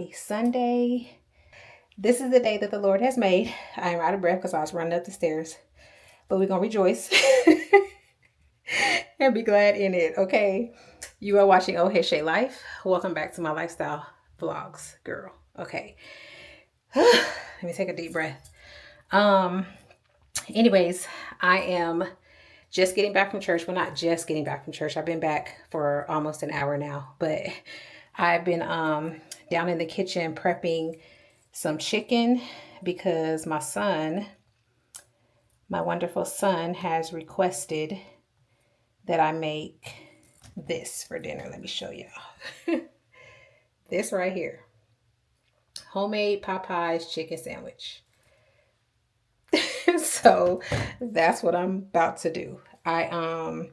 Happy Sunday. This is the day that the Lord has made. I am out of breath because I was running up the stairs. But we're going to rejoice and be glad in it, okay? You are watching Ohheyshaylife. Welcome back to my lifestyle vlogs, girl. Okay. Let me take a deep breath. Anyways, I am just getting back from church. Well, not just getting back from church. I've been back for almost an hour now, but I've been down in the kitchen prepping some chicken because my son, my wonderful son, has requested that I make this for dinner. Let me show y'all. This right here. Homemade Popeyes Chicken Sandwich. So that's what I'm about to do. I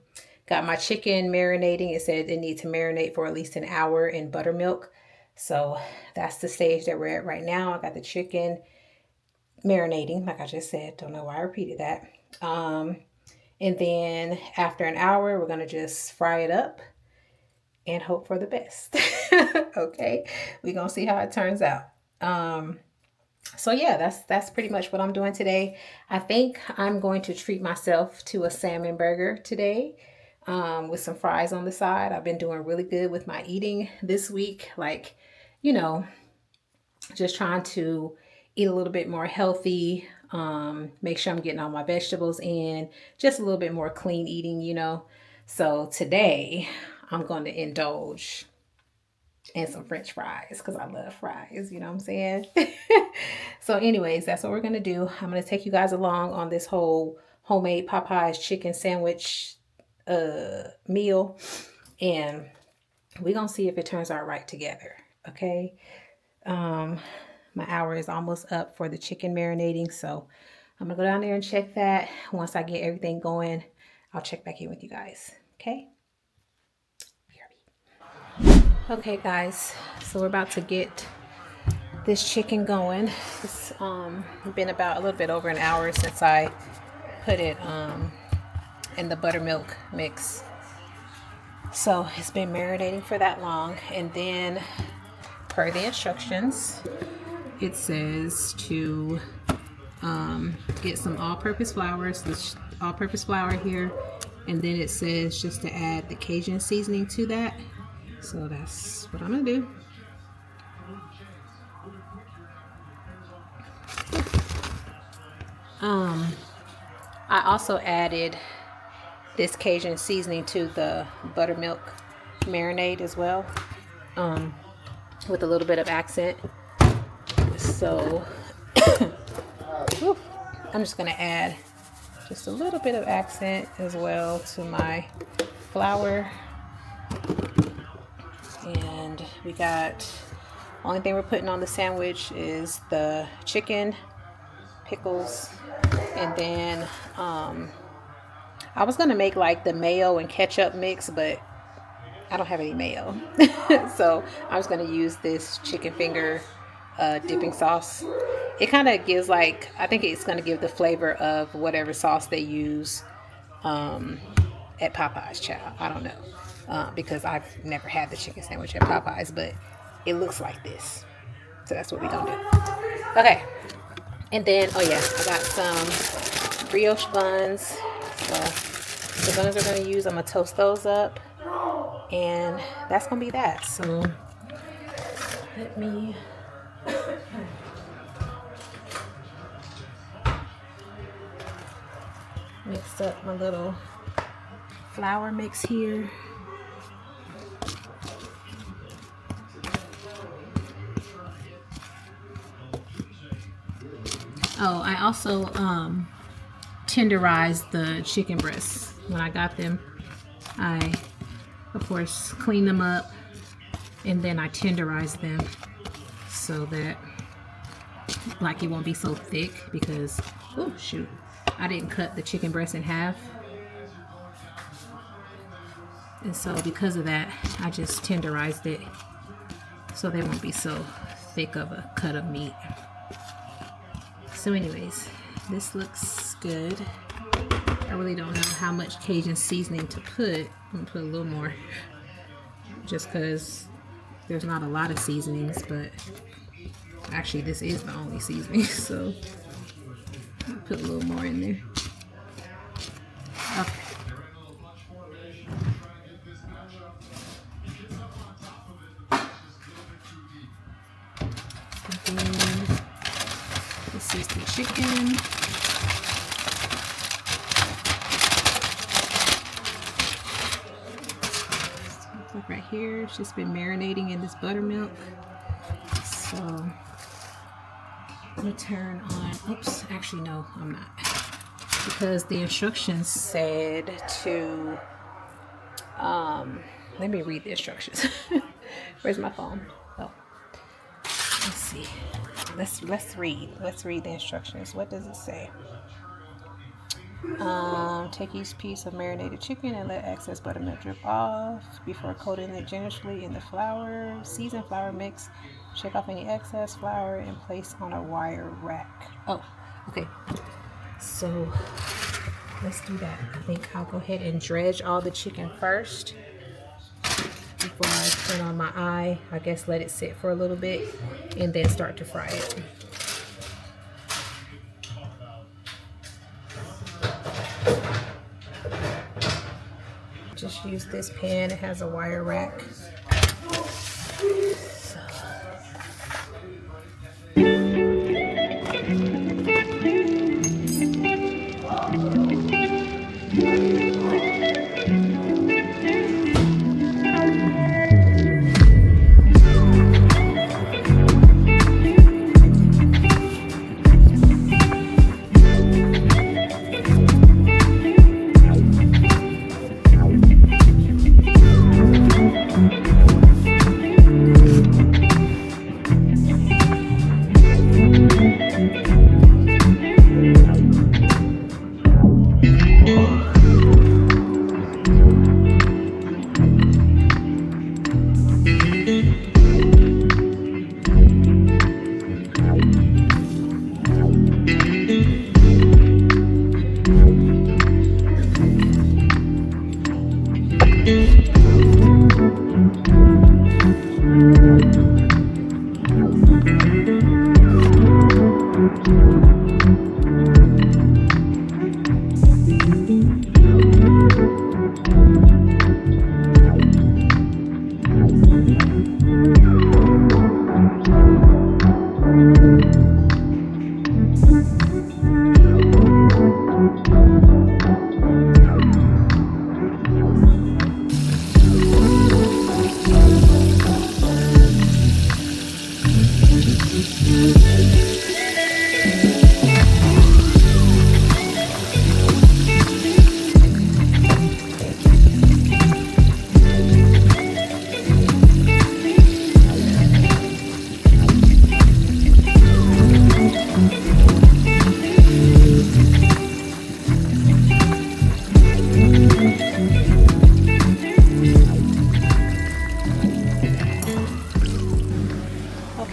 got my chicken marinating. It said it needs to marinate for at least an hour in buttermilk. So that's the stage that we're at right now. I got the chicken marinating, like I just said. Don't know why I repeated that. And then after an hour, we're going to just fry it up and hope for the best. Okay, we're going to see how it turns out. So yeah, that's pretty much what I'm doing today. I think I'm going to treat myself to a salmon burger today with some fries on the side. I've been doing really good with my eating this week. Like, you know, just trying to eat a little bit more healthy, make sure I'm getting all my vegetables in, just a little bit more clean eating, you know. So today I'm going to indulge in some French fries because I love fries, you know what I'm saying? So anyways, that's what we're going to do. I'm going to take you guys along on this whole homemade Popeyes chicken sandwich meal, and we're going to see if it turns out right together, okay? My hour is almost up for the chicken marinating, so I'm going to go down there and check that. Once I get everything going, I'll check back in with you guys, okay? Okay guys, so we're about to get this chicken going. It's been about a little bit over an hour since I put it in the buttermilk mix. So it's been marinating for that long, and then per the instructions, it says to get some all-purpose flour, this all-purpose flour here, and then it says just to add the Cajun seasoning to that. So that's what I'm gonna do. I also added this Cajun seasoning to the buttermilk marinade as well, with a little bit of accent. So I'm just gonna add just a little bit of accent as well to my flour. And we got, only thing we're putting on the sandwich is the chicken, pickles, and then I was gonna make like the mayo and ketchup mix, but I don't have any mayo. So I was gonna use this chicken finger dipping sauce. It kind of gives like, I think it's gonna give the flavor of whatever sauce they use at Popeyes, child. I don't know. Because I've never had the chicken sandwich at Popeyes, but it looks like this. So that's what we're gonna do. Okay. And then, oh yeah, I got some brioche buns. So the buns we're gonna use, I'm gonna toast those up. And that's gonna be that. So let me mix up my little flour mix here. Oh, I also tenderized the chicken breasts. When I got them, I, of course, cleaned them up, and then I tenderized them so that, like, it won't be so thick because, oh, shoot, I didn't cut the chicken breast in half. And so because of that, I just tenderized it so they won't be so thick of a cut of meat. So anyways, this looks good. I really don't know how much Cajun seasoning to put. I'm gonna put a little more just because There's not a lot of seasonings, but actually this is the only seasoning, so I'll put a little more in there. Okay. So then, this is the chicken. Look right here, it's just been marinating in this buttermilk. So I'm gonna turn on, oops, actually no, I'm not. Because the instructions said to, let me read the instructions. Where's my phone? Oh, let's see. Let's read the instructions. What does it say? Take each piece of marinated chicken and let excess buttermilk drip off before coating it generously in the flour. Season flour mix. Shake off any excess flour and place on a wire rack. Oh, okay. So let's do that. I think I'll go ahead and dredge all the chicken first before I turn on my eye. I guess let it sit for a little bit and then start to fry it. Just use this pan. It has a wire rack.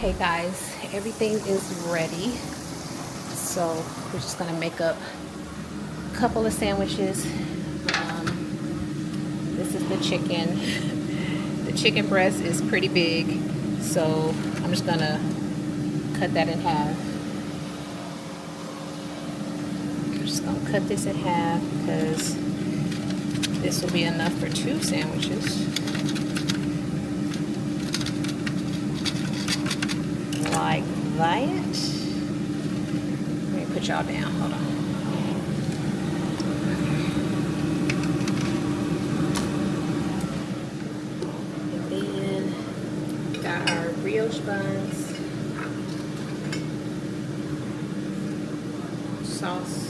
Okay guys, everything is ready. So we're just gonna make up a couple of sandwiches. This is the chicken. The chicken breast is pretty big, so I'm just gonna cut that in half. I'm just gonna cut this in half because this will be enough for 2 sandwiches. Like that. Let me put y'all down. Hold on. And then got our brioche buns, sauce.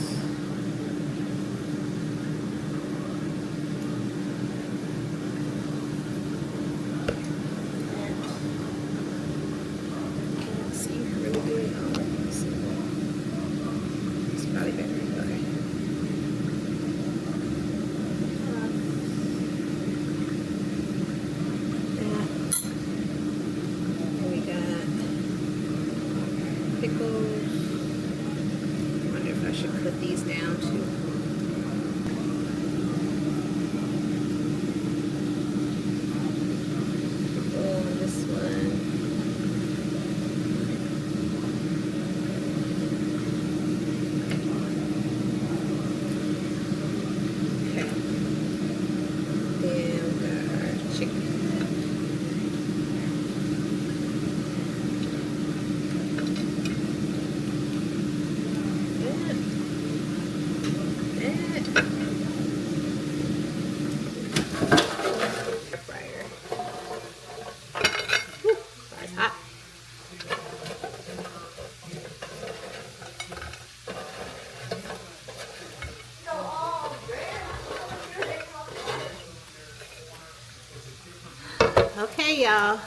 Okay, y'all.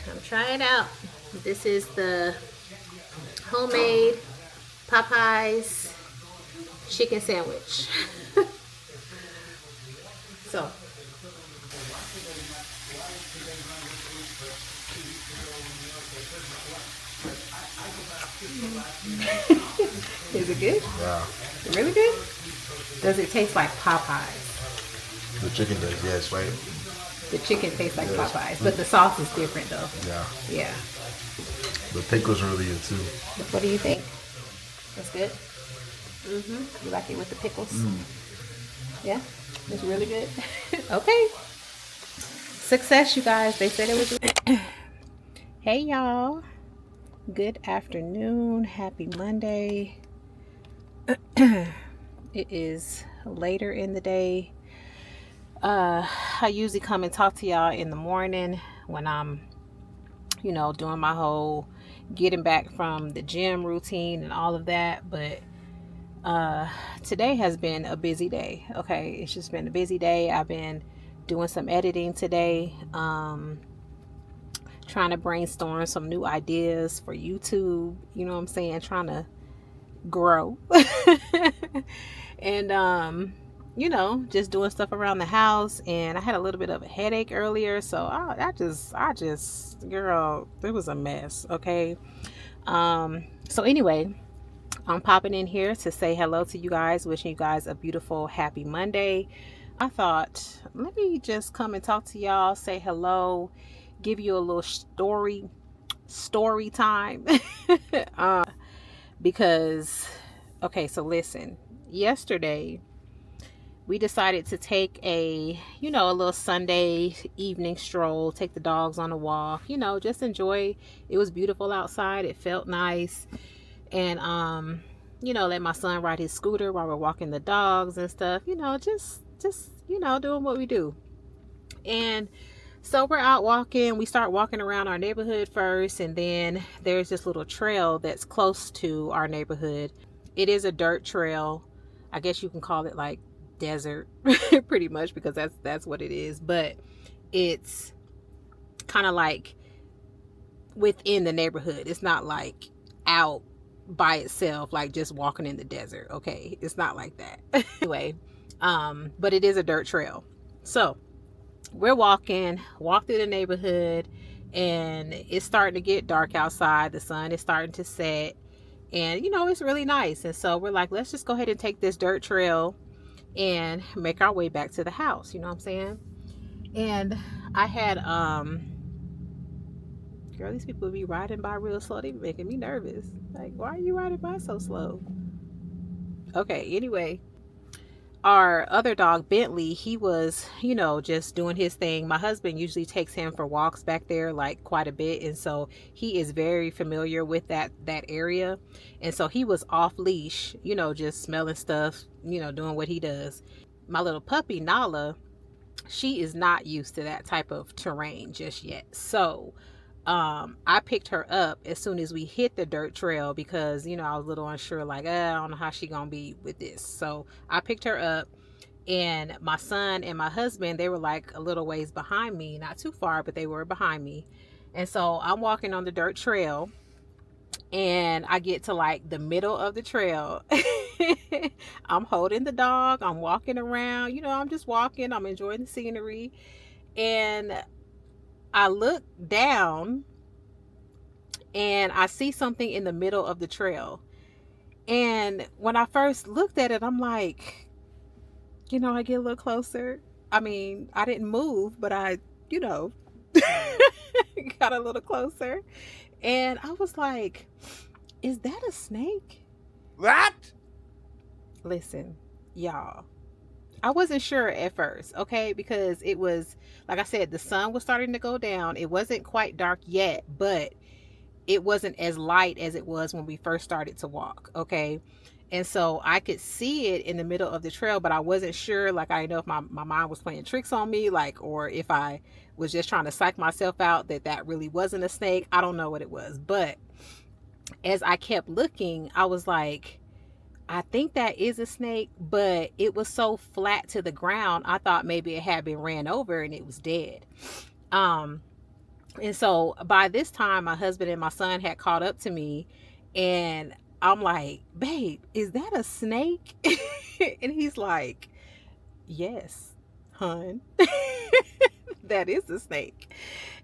Come try it out. This is the homemade Popeyes chicken sandwich. So. Is it good? Yeah. Really good? Does it taste like Popeyes? The chicken does, yes, right? The chicken tastes like Popeyes, but the sauce is different though. Yeah. Yeah. The pickles are really good too. What do you think? That's good? You like it with the pickles? Yeah? It's really good? Okay. Success, you guys. They said it was. Hey, y'all. Good afternoon. Happy Monday. It is later in the day. I usually come and talk to y'all in the morning when I'm, doing my whole getting back from the gym routine and all of that. But today has been a busy day. Okay, it's just been a busy day. I've been doing some editing today, trying to brainstorm some new ideas for YouTube. You know what I'm saying? Trying to grow. And just doing stuff around the house. And I had a little bit of a headache earlier, so I just girl, it was a mess. Okay. So anyway, I'm popping in here to say hello to you guys, wishing you guys a beautiful, happy Monday. I thought, let me just come and talk to y'all, say hello, give you a little story time. Because, okay, so listen, yesterday we decided to take a little Sunday evening stroll, take the dogs on a walk, just enjoy. It was beautiful outside. It felt nice. And, let my son ride his scooter while we're walking the dogs and stuff, just doing what we do. And so we're out walking. We start walking around our neighborhood first, and then there's this little trail that's close to our neighborhood. It is a dirt trail. I guess you can call it like desert pretty much, because that's what it is. But it's kind of like within the neighborhood. It's not like out by itself, like just walking in the desert. Okay, it's not like that. Anyway, but it is a dirt trail. So we're walk through the neighborhood, and it's starting to get dark outside. The sun is starting to set, and it's really nice. And so we're like, let's just go ahead and take this dirt trail and make our way back to the house. You know what I'm saying? And I had girl, these people be riding by real slow. They be making me nervous. Like, why are you riding by so slow? Okay, anyway, our other dog, Bentley, he was, just doing his thing. My husband usually takes him for walks back there, like quite a bit. And so he is very familiar with that area. And so he was off leash, just smelling stuff, doing what he does. My little puppy, Nala, she is not used to that type of terrain just yet. So I picked her up as soon as we hit the dirt trail, because I was a little unsure, like I don't know how she gonna be with this. So I picked her up, and my son and my husband, they were like a little ways behind me, not too far, but they were behind me. And so I'm walking on the dirt trail, and I get to like the middle of the trail. I'm holding the dog, I'm walking around, I'm just walking, I'm enjoying the scenery, and I look down and I see something in the middle of the trail. And when I first looked at it, I'm like, I get a little closer. I mean, I didn't move, but I, got a little closer. And I was like, is that a snake? What? Listen, y'all, I wasn't sure at first, okay, because it was, like I said, the sun was starting to go down. It wasn't quite dark yet, but it wasn't as light as it was when we first started to walk, okay? And so I could see it in the middle of the trail, but I wasn't sure, like, I didn't know if my mind was playing tricks on me, like, or if I was just trying to psych myself out that really wasn't a snake. I don't know what it was, but as I kept looking, I was like, I think that is a snake, but it was so flat to the ground. I thought maybe it had been ran over and it was dead. Um, and so by this time, my husband and my son had caught up to me, and I'm like, babe, is that a snake? And he's like, yes, hun, that is a snake.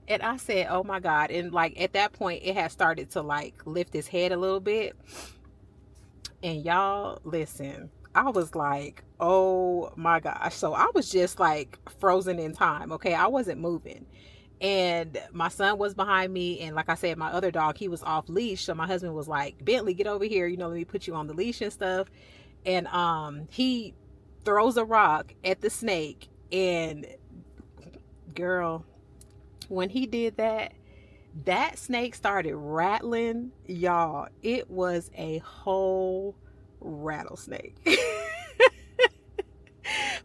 And I said, oh my God. And like at that point, it had started to like lift its head a little bit. And y'all, listen, I was like, oh my gosh. So I was just like frozen in time. Okay. I wasn't moving. And my son was behind me. And like I said, my other dog, he was off leash. So my husband was like, Bentley, get over here. You know, let me put you on the leash and stuff. And he throws a rock at the snake. And girl, when he did that, that snake started rattling. Y'all, it was a whole rattlesnake.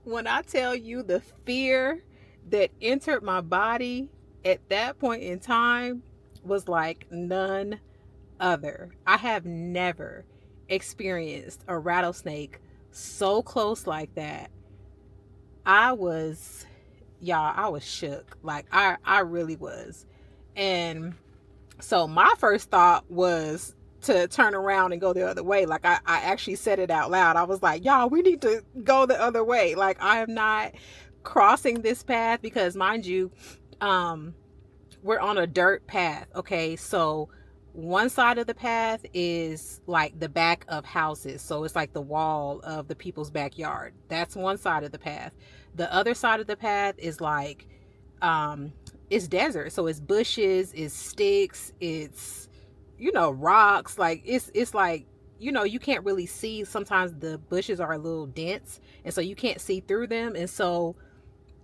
When I tell you the fear that entered my body at that point in time was like none other. I have never experienced a rattlesnake so close like that. I was, y'all, I was shook. Like I really was. And so my first thought was to turn around and go the other way. Like I actually said it out loud. I was like, y'all, we need to go the other way. Like I am not crossing this path because mind you, we're on a dirt path. Okay. So one side of the path is like the back of houses. So it's like the wall of the people's backyard. That's one side of the path. The other side of the path is like, it's desert. So it's bushes, it's sticks, it's, you know, rocks. Like it's like, you know, you can't really see. Sometimes the bushes are a little dense and so you can't see through them. And so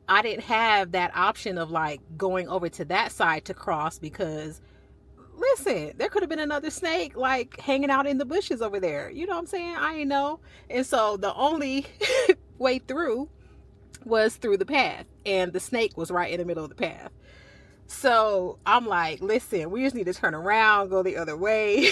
I didn't have that option of like going over to that side to cross because listen, there could have been another snake like hanging out in the bushes over there. You know what I'm saying? I ain't know. And so the only way through was through the path, and the snake was right in the middle of the path. So I'm like, listen, we just need to turn around, go the other way.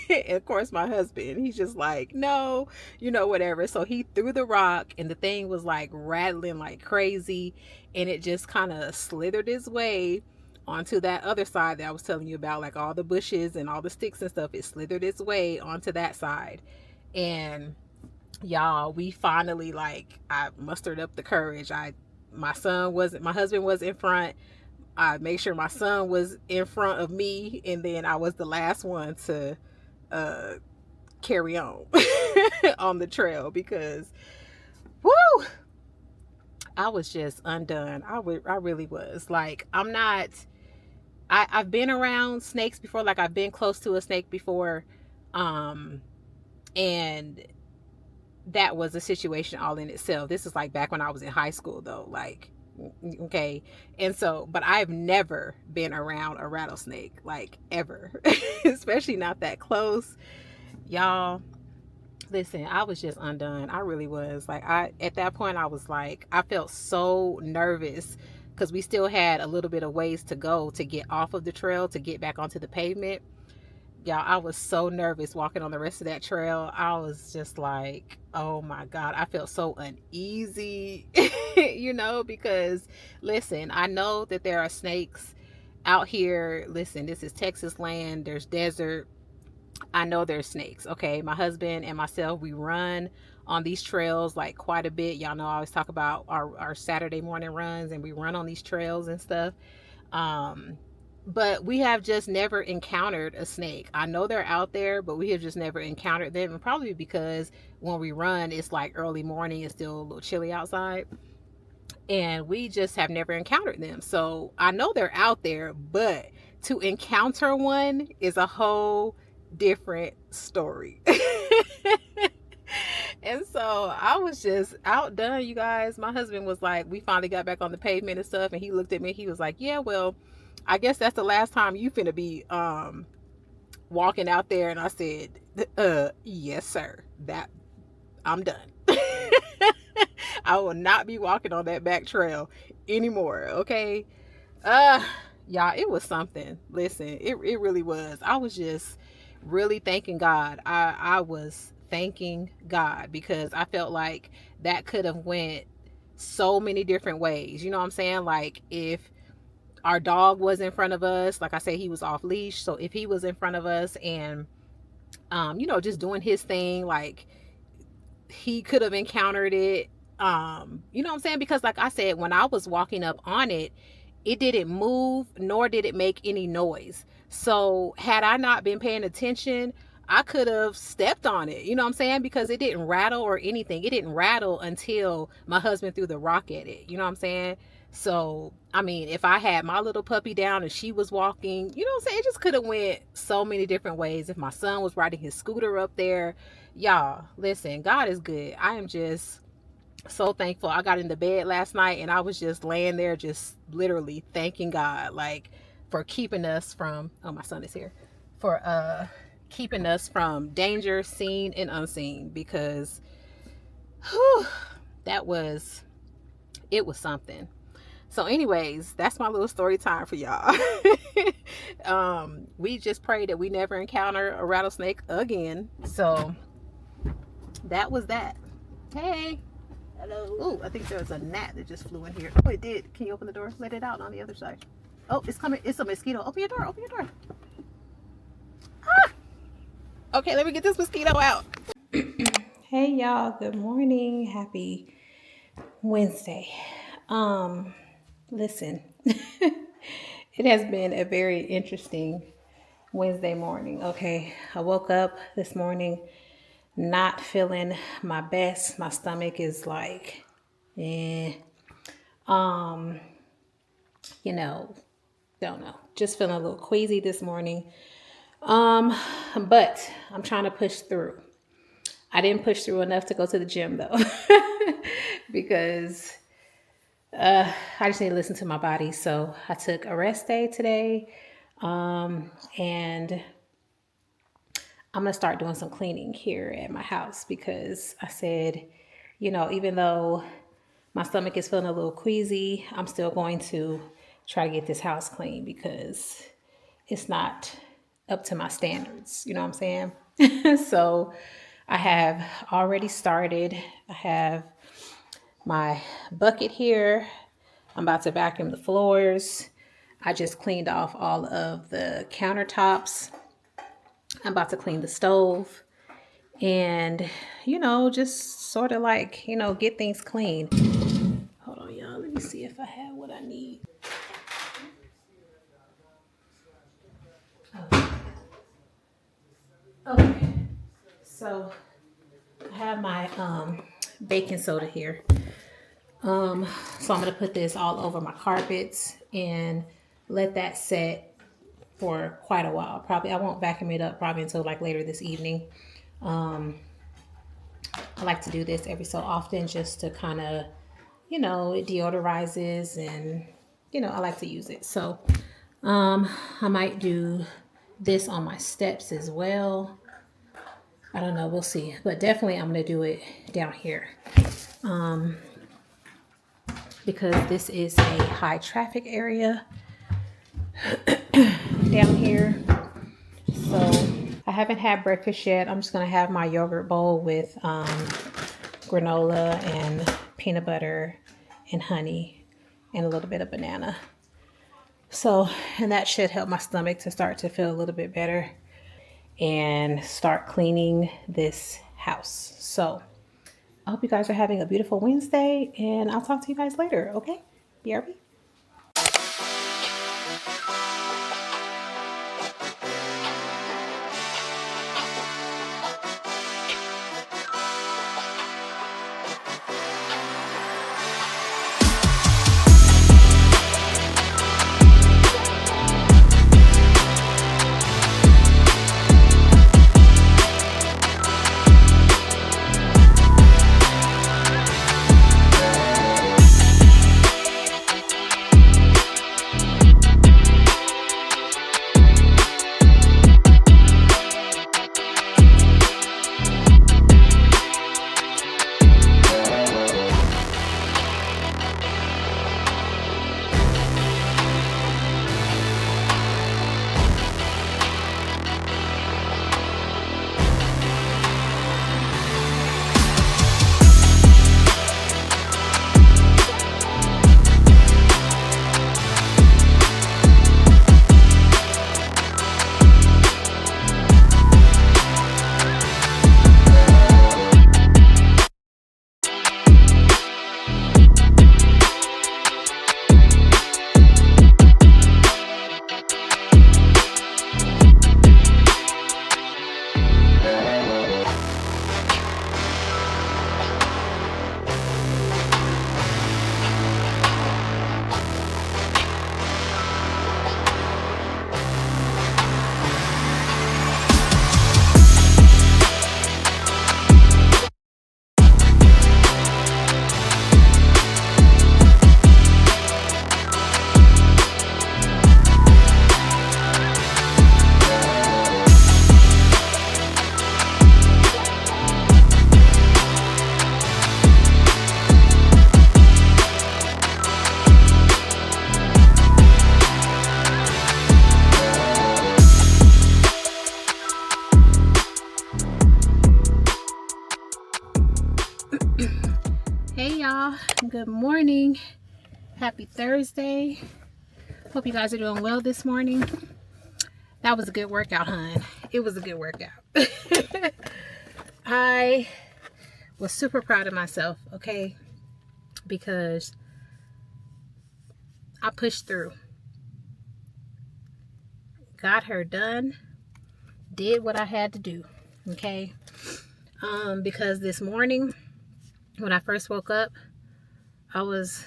And of course, my husband, he's just like, no, you know, whatever. So he threw the rock and the thing was like rattling like crazy. And it just kind of slithered its way onto that other side that I was telling you about, like all the bushes and all the sticks and stuff. It slithered its way onto that side. And y'all, we finally, like, I mustered up the courage. My husband was in front. I made sure my son was in front of me, and then I was the last one to carry on on the trail because, woo, I was just undone. I really was. Like, I've been around snakes before. Like, I've been close to a snake before, and that was a situation all in itself. This is like back when I was in high school, though. Like, okay. And so, but I've never been around a rattlesnake, like ever, especially not that close. Y'all, listen, I was just undone. I really was. Like, at that point, I was like, I felt so nervous because we still had a little bit of ways to go to get off of the trail to get back onto the pavement. Y'all, I was so nervous walking on the rest of that trail. I was just like, oh my God, I felt so uneasy, you know, because listen, I know that there are snakes out here. Listen, this is Texas land. There's desert. I know there's snakes. Okay. My husband and myself, we run on these trails like quite a bit. Y'all know I always talk about our Saturday morning runs, and we run on these trails and stuff. But we have just never encountered a snake. I know they're out there, but we have just never encountered them. And probably because when we run, it's like early morning, it's still a little chilly outside. And we just have never encountered them. So I know they're out there, but to encounter one is a whole different story. And so I was just outdone, you guys. My husband was like, we finally got back on the pavement and stuff. And he looked at me, he was like, yeah, well, I guess that's the last time you finna be walking out there. And I said, yes, sir. That I'm done. I will not be walking on that back trail anymore. Okay. Y'all, it was something. Listen, it really was. I was just really thanking God. I was thanking God, because I felt like that could have went so many different ways. You know what I'm saying? Like, if our dog was in front of us, like I said, he was off leash. So if he was in front of us and, just doing his thing, like, he could have encountered it. You know what I'm saying? Because like I said, when I was walking up on it, it didn't move, nor did it make any noise. So had I not been paying attention, I could have stepped on it. You know what I'm saying? Because it didn't rattle or anything. It didn't rattle until my husband threw the rock at it. You know what I'm saying? So, I mean, if I had my little puppy down and she was walking, you know what I'm saying? It just could have went so many different ways. If my son was riding his scooter up there, y'all, listen, God is good. I am just so thankful. I got into bed last night and I was just laying there, just literally thanking God, like, for keeping us from, oh, my son is here, for keeping us from danger, seen and unseen, because whew, it was something. So anyways, that's my little story time for y'all. We just pray that we never encounter a rattlesnake again. So that was that. Hey. Hello. Ooh, I think there was a gnat that just flew in here. Oh, it did. Can you open the door? Let it out on the other side. Oh, it's coming. It's a mosquito. Open your door. Open your door. Ah! Okay, let me get this mosquito out. Hey, y'all. Good morning. Happy Wednesday. Listen, it has been a very interesting Wednesday morning. Okay, I woke up this morning not feeling my best. My stomach is like, don't know. Just feeling a little queasy this morning. But I'm trying to push through. I didn't push through enough to go to the gym though, because I just need to listen to my body. So I took a rest day today, and I'm going to start doing some cleaning here at my house, because I said, even though my stomach is feeling a little queasy, I'm still going to try to get this house clean, because it's not up to my standards. You know what I'm saying? So I have already started. I have my bucket here. I'm about to vacuum the floors. I just cleaned off all of the countertops. I'm about to clean the stove and, just sort of like, get things clean. Hold on, y'all. Let me see if I have what I need. Okay. So I have my baking soda here. So I'm going to put this all over my carpets and let that set for quite a while. Probably I won't vacuum it up probably until like later this evening. I like to do this every so often just to kind of, it deodorizes and, I like to use it. So I might do this on my steps as well. I don't know. We'll see. But definitely I'm going to do it down here. Because this is a high traffic area down here. So I haven't had breakfast yet. I'm just going to have my yogurt bowl with granola and peanut butter and honey and a little bit of banana. So, and that should help my stomach to start to feel a little bit better and start cleaning this house. So I hope you guys are having a beautiful Wednesday, and I'll talk to you guys later. Okay? BRB. y'all. Good morning. Happy Thursday. Hope you guys are doing well this morning. That was a good workout, hon. It was a good workout. I was super proud of myself, okay? Because I pushed through. Got her done. Did what I had to do, okay? Because this morning, when I first woke up, I was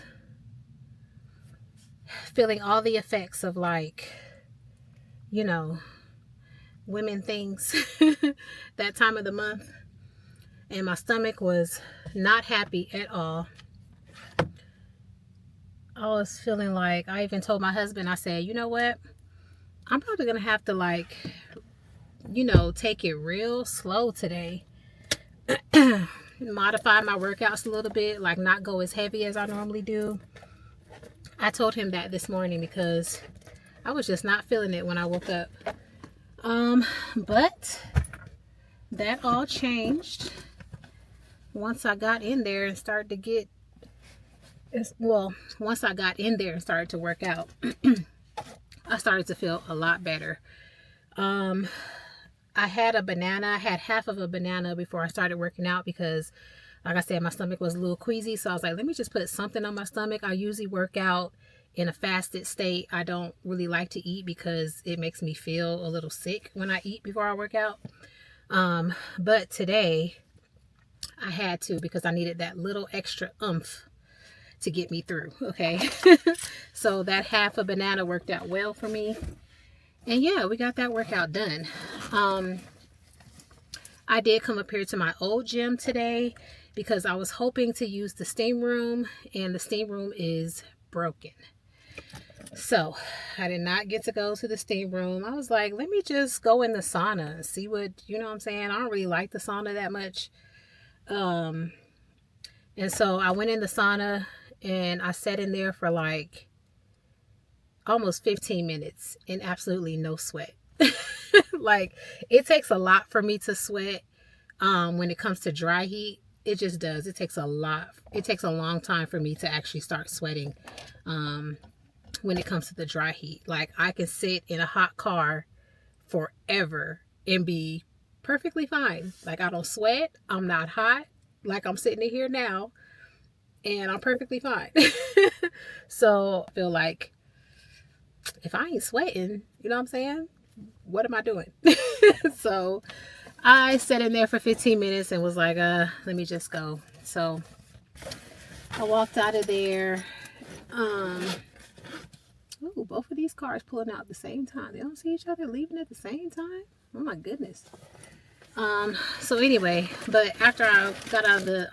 feeling all the effects of, like, you know, women things that time of the month. And my stomach was not happy at all. I was feeling like, I even told my husband, I said, you know what? I'm probably going to have to, like, you know, take it real slow today. Modify my workouts a little bit, like not go as heavy as I normally do. I told him that this morning because I was just not feeling it when I woke up. But that all changed once I got in there and started to get, well, once I got in there and started to work out. I started to feel a lot better. I had a banana. I had half of a banana before I started working out because, like I said, my stomach was a little queasy. So I was like, let me just put something on my stomach. I usually work out in a fasted state. I don't really like to eat because it makes me feel a little sick when I eat before I work out. But today I had to because I needed that little extra oomph to get me through. Okay. So that half a banana worked out well for me. And yeah, we got that workout done. I did come up here to my old gym today because I was hoping to use the steam room, and the steam room is broken. So I did not get to go to the steam room. I was like, let me just go in the sauna and see what, you know what I'm saying? I don't really like the sauna that much. And so I went in the sauna and I sat in there for like almost 15 minutes and absolutely no sweat. Like, it takes a lot for me to sweat when it comes to dry heat. It just does. It takes a lot. It takes a long time for me to actually start sweating when it comes to the dry heat. Like, I can sit in a hot car forever and be perfectly fine. Like, I don't sweat. I'm not hot. Like, I'm sitting in here now and I'm perfectly fine. So I feel like if I ain't sweating, you know what I'm saying? What am I doing? So I sat in there for 15 minutes and was like, let me just go. So I walked out of there. Ooh, both of these cars pulling out at the same time. They don't see each other leaving at the same time. Oh my goodness. So anyway, but after I got out of the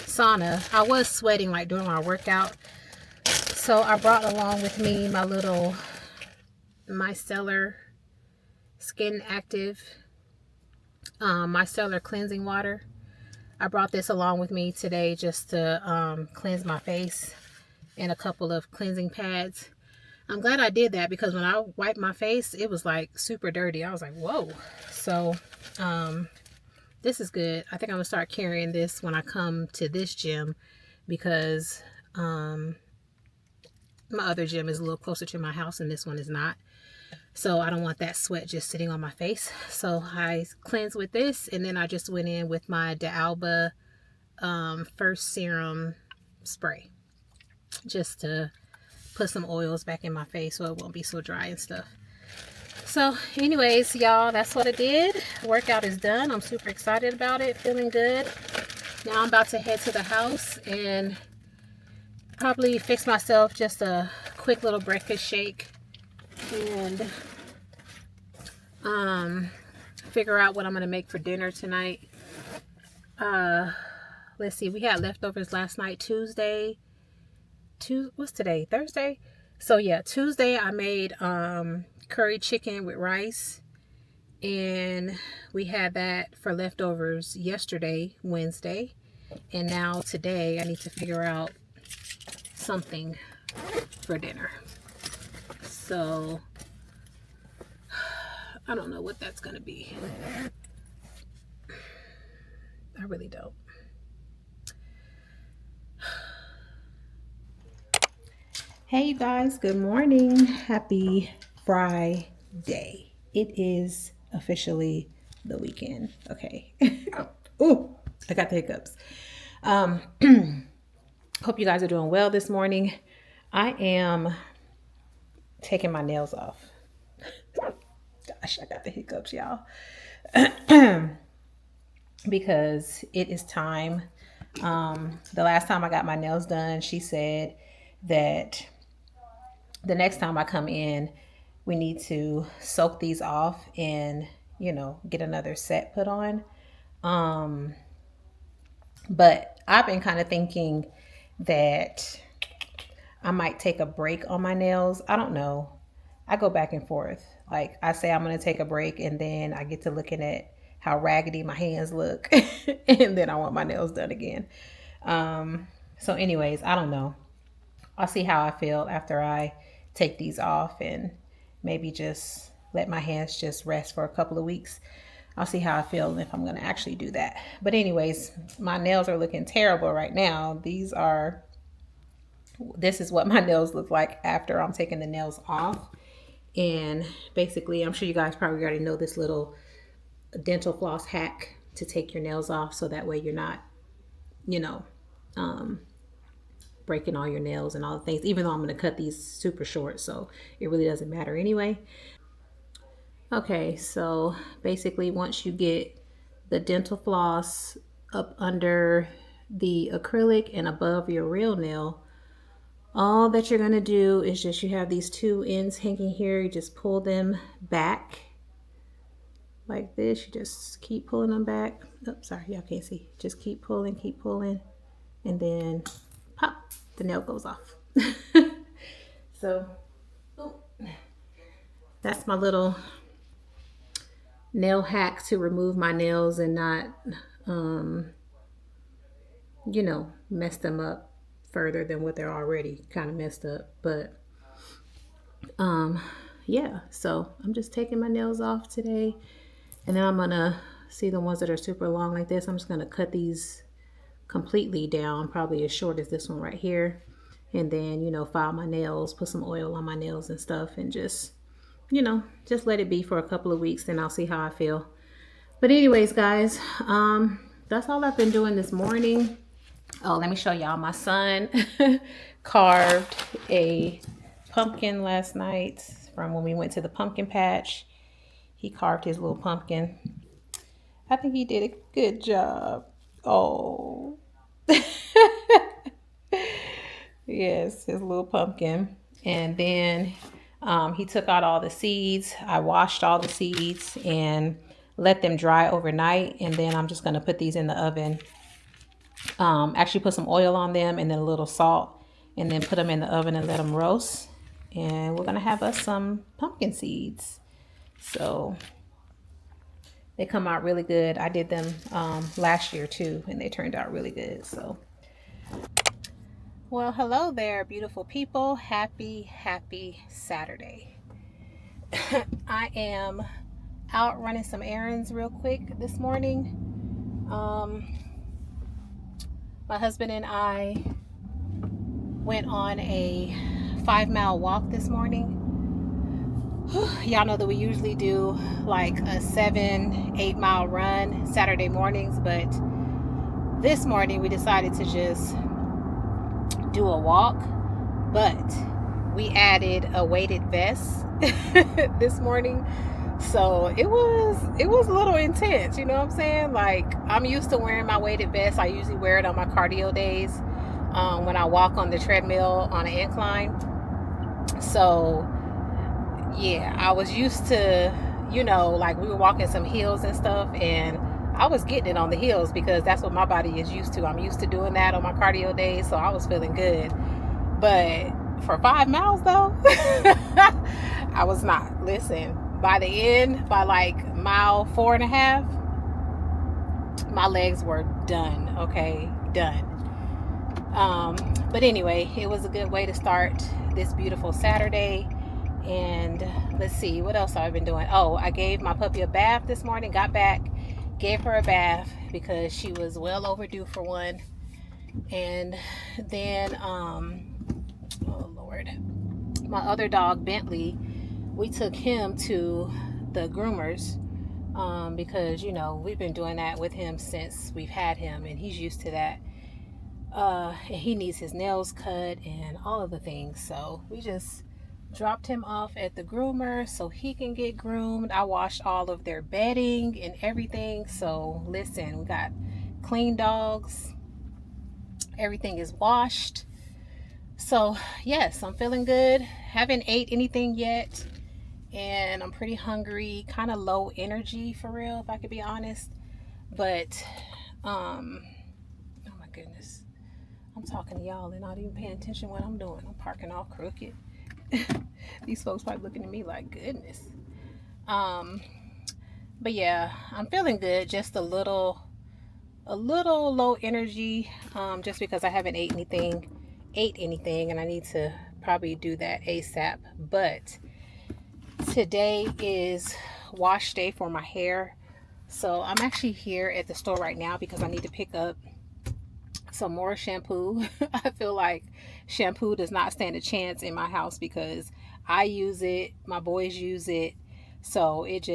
sauna, I was sweating like during my workout. So I brought along with me my little micellar skin active micellar cleansing water. I brought this along with me today just to cleanse my face, and a couple of cleansing pads. I'm glad I did that because when I wiped my face, it was like super dirty. I was like, whoa. So this is good. I think I'm gonna start carrying this when I come to this gym because my other gym is a little closer to my house and this one is not. So I don't want that sweat just sitting on my face. So I cleansed with this, and then I just went in with my D'Alba First Serum Spray just to put some oils back in my face so it won't be so dry and stuff. So anyways, y'all, that's what I did. Workout is done. I'm super excited about it. Feeling good. Now I'm about to head to the house and probably fix myself just a quick little breakfast shake and figure out what I'm gonna make for dinner tonight. Let's see, we had leftovers last night, Tuesday. What's today? Thursday? So yeah, Tuesday I made curry chicken with rice, and we had that for leftovers yesterday, Wednesday, and now today I need to figure out something for dinner. So I don't know what that's gonna be. I really don't. Hey, you guys, good morning. Happy Friday. It is officially the weekend. Okay. Oh, I got the hiccups. Um, hope you guys are doing well this morning. I am taking my nails off. Gosh, I got the hiccups, y'all. Because it is time. The last time I got my nails done, she said that the next time I come in, we need to soak these off and, get another set put on. Um, but I've been kind of thinking that I might take a break on my nails. I don't know. I go back and forth. Like I say I'm going to take a break and then I get to looking at how raggedy my hands look and then I want my nails done again. So anyways, I don't know. I'll see how I feel after I take these off and maybe just let my hands just rest for a couple of weeks. I'll see how I feel and if I'm going to actually do that. But anyways, my nails are looking terrible right now. This is what my nails look like after I'm taking the nails off. And basically, I'm sure you guys probably already know this little dental floss hack to take your nails off so that way you're not, you know, um, breaking all your nails and all the things, even though I'm going to cut these super short, so it really doesn't matter anyway. Okay, so basically once you get the dental floss up under the acrylic and above your real nail, all that you're going to do is just, you have these two ends hanging here, you just pull them back like this. You just keep pulling them back. Oh, sorry, y'all can't see. Just keep pulling, and then pop, the nail goes off. So that's my little nail hack to remove my nails and not, mess them up further than what they're already kind of messed up. But yeah, so I'm just taking my nails off today, and then I'm gonna see the ones that are super long like this. I'm just gonna cut these completely down, probably as short as this one right here, and then file my nails, put some oil on my nails and stuff, and just just let it be for a couple of weeks, then I'll see how I feel. But anyways, guys, that's all I've been doing this morning. Oh, let me show y'all. My son carved a pumpkin last night from when we went to the pumpkin patch. He carved his little pumpkin. I think he did a good job. Oh. Yes, his little pumpkin. And then he took out all the seeds. I washed all the seeds and let them dry overnight. And then I'm just going to put these in the oven. Actually put some oil on them and then a little salt. And then put them in the oven and let them roast. And we're going to have us some pumpkin seeds. So they come out really good. I did them last year too, and they turned out really good. So, well, hello there, beautiful people. Happy Saturday. I am out running some errands real quick this morning. My husband and I went on a 5-mile walk this morning. Y'all know that we usually do like a 7-8 mile run Saturday mornings, but this morning we decided to just do a walk. But we added a weighted vest this morning, so it was a little intense, you know what I'm saying? Like, I'm used to wearing my weighted vest. I usually wear it on my cardio days when I walk on the treadmill on an incline. So yeah, I was used to, like we were walking some hills and stuff, and I was getting it on the hills because that's what my body is used to. I'm used to doing that on my cardio days, so I was feeling good. But for 5 miles though, I was not. Listen, by the end, by like mile 4.5, my legs were done. Okay, done. But anyway, it was a good way to start this beautiful Saturday. And let's see, what else have I been doing? Oh, I gave my puppy a bath this morning. Got back, gave her a bath because she was well overdue for one. And then, oh Lord, Lord. My other dog, Bentley, we took him to the groomers because, you know, we've been doing that with him since we've had him, and he's used to that. And he needs his nails cut and all of the things. So we just dropped him off at the groomer so he can get groomed. I washed all of their bedding and everything. So listen, we got clean dogs. Everything is washed. So yes, I'm feeling good. Haven't ate anything yet, and I'm pretty hungry, kind of low energy for real, if I could be honest. But oh my goodness, I'm talking to y'all and not even paying attention to what I'm doing. I'm parking all crooked. These folks probably looking at me like, goodness. But yeah, I'm feeling good, just a little low energy, just because I haven't ate anything, and I need to probably do that ASAP. But today is wash day for my hair, so I'm actually here at the store right now because I need to pick up some more shampoo. I feel like shampoo does not stand a chance in my house because I use it, my boys use it, so it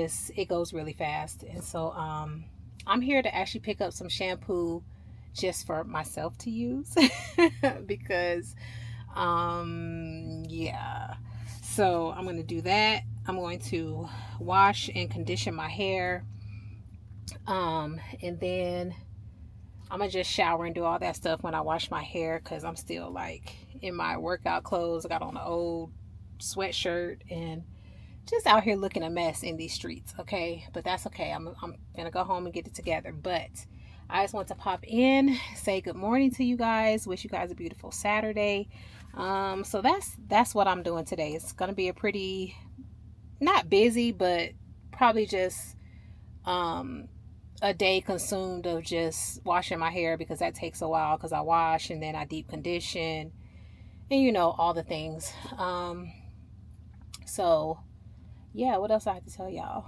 goes really fast. And so I'm here to actually pick up some shampoo just for myself to use because yeah, so I'm going to do that. I'm going to wash and condition my hair, and then I'm gonna just shower and do all that stuff when I wash my hair, because I'm still like in my workout clothes. I got on an old sweatshirt and just out here looking a mess in these streets. Okay, but that's okay. I'm gonna go home and get it together. But I just want to pop in, say good morning to you guys, wish you guys a beautiful Saturday. So that's what I'm doing today. It's gonna be a pretty, not busy, but probably just a day consumed of just washing my hair, because that takes a while, because I wash and then I deep condition and, you know, all the things. So yeah, what else I have to tell y'all?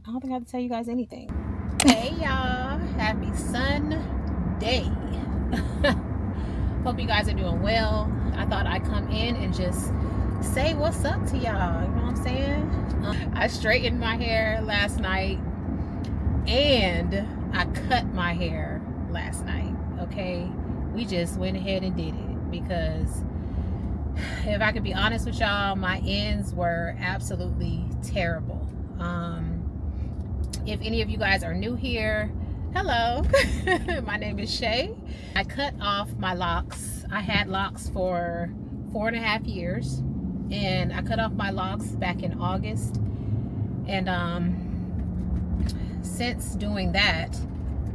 I don't think I have to tell you guys anything. Hey y'all, happy Sunday. Hope you guys are doing well. I thought I'd come in and just say what's up to y'all, you know what I'm saying? I straightened my hair last night and I cut my hair last night. Okay, we just went ahead and did it because, if I could be honest with y'all, my ends were absolutely terrible. If any of you guys are new here, hello. My name is Shay. I cut off my locks. I had locks for 4.5 years, and I cut off my locks back in August. And since doing that,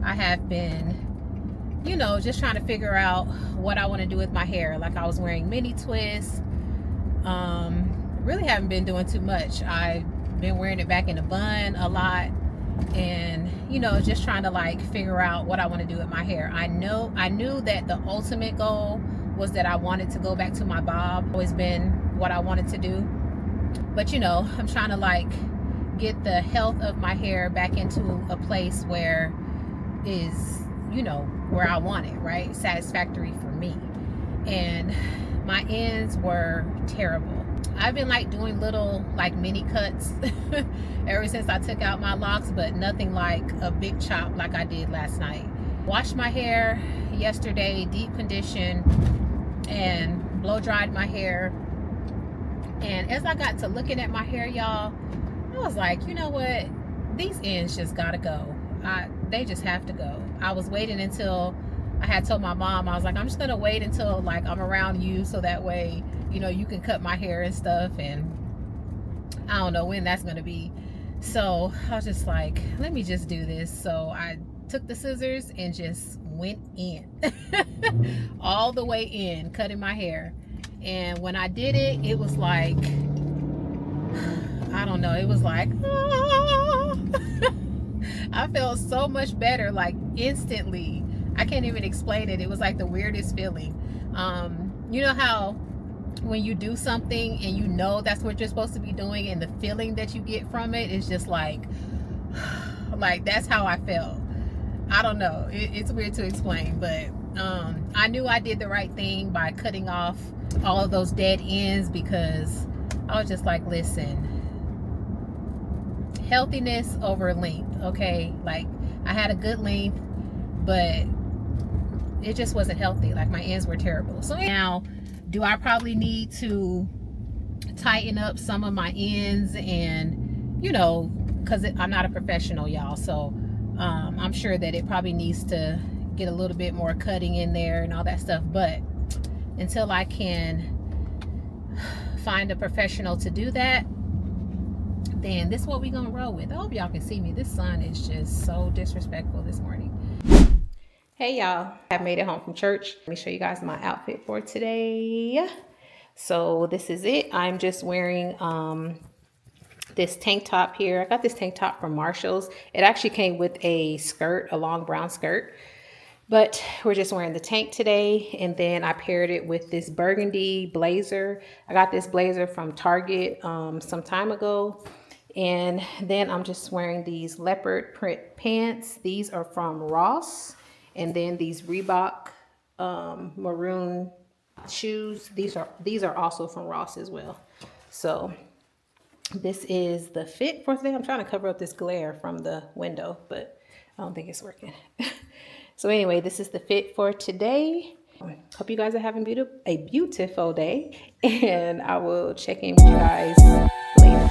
I have been, you know, just trying to figure out what I want to do with my hair. Like, I was wearing mini twists. Really haven't been doing too much. I've been wearing it back in a bun a lot, and, you know, just trying to like figure out what I want to do with my hair. I knew that the ultimate goal was that I wanted to go back to my bob. Always been what I wanted to do, but, you know, I'm trying to like get the health of my hair back into a place where is, you know, where I want it, right? Satisfactory for me. And my ends were terrible. I've been like doing little like mini cuts ever since I took out my locks, but nothing like a big chop like I did last night. Washed my hair yesterday, deep conditioned, and blow dried my hair. And as I got to looking at my hair, y'all, I was like, you know what? These ends just gotta go. They just have to go. I was waiting until I had told my mom, I was like, I'm just gonna wait until like I'm around you, so that way, you know, you can cut my hair and stuff. And I don't know when that's gonna be. So I was just like, let me just do this. So I took the scissors and just went in all the way in, cutting my hair. And when I did it, it was like, I don't know, it was like, ah. I felt so much better, like instantly. I can't even explain it. It was like the weirdest feeling. You know how when you do something and you know that's what you're supposed to be doing, and the feeling that you get from it is just like that's how I felt. I don't know. It's weird to explain, but I knew I did the right thing by cutting off all of those dead ends, because I was just like, listen, healthiness over length, okay? Like, I had a good length, but it just wasn't healthy. Like, my ends were terrible. So now, do I probably need to tighten up some of my ends? And, you know, because I'm not a professional, y'all, so I'm sure that it probably needs to get a little bit more cutting in there and all that stuff. But until I can find a professional to do that, then this is what we gonna roll with. I hope y'all can see me. This sun is just so disrespectful this morning. Hey y'all, I have made it home from church. Let me show you guys my outfit for today. So this is it. I'm just wearing this tank top here. I got this tank top from Marshall's. It actually came with a skirt, a long brown skirt. But we're just wearing the tank today. And then I paired it with this burgundy blazer. I got this blazer from Target some time ago. And then I'm just wearing these leopard print pants. These are from Ross. And then these Reebok maroon shoes. These are also from Ross as well. So this is the fit for today. I'm trying to cover up this glare from the window, but I don't think it's working. So anyway, this is the fit for today. Hope you guys are having a beautiful day, and I will check in with you guys later.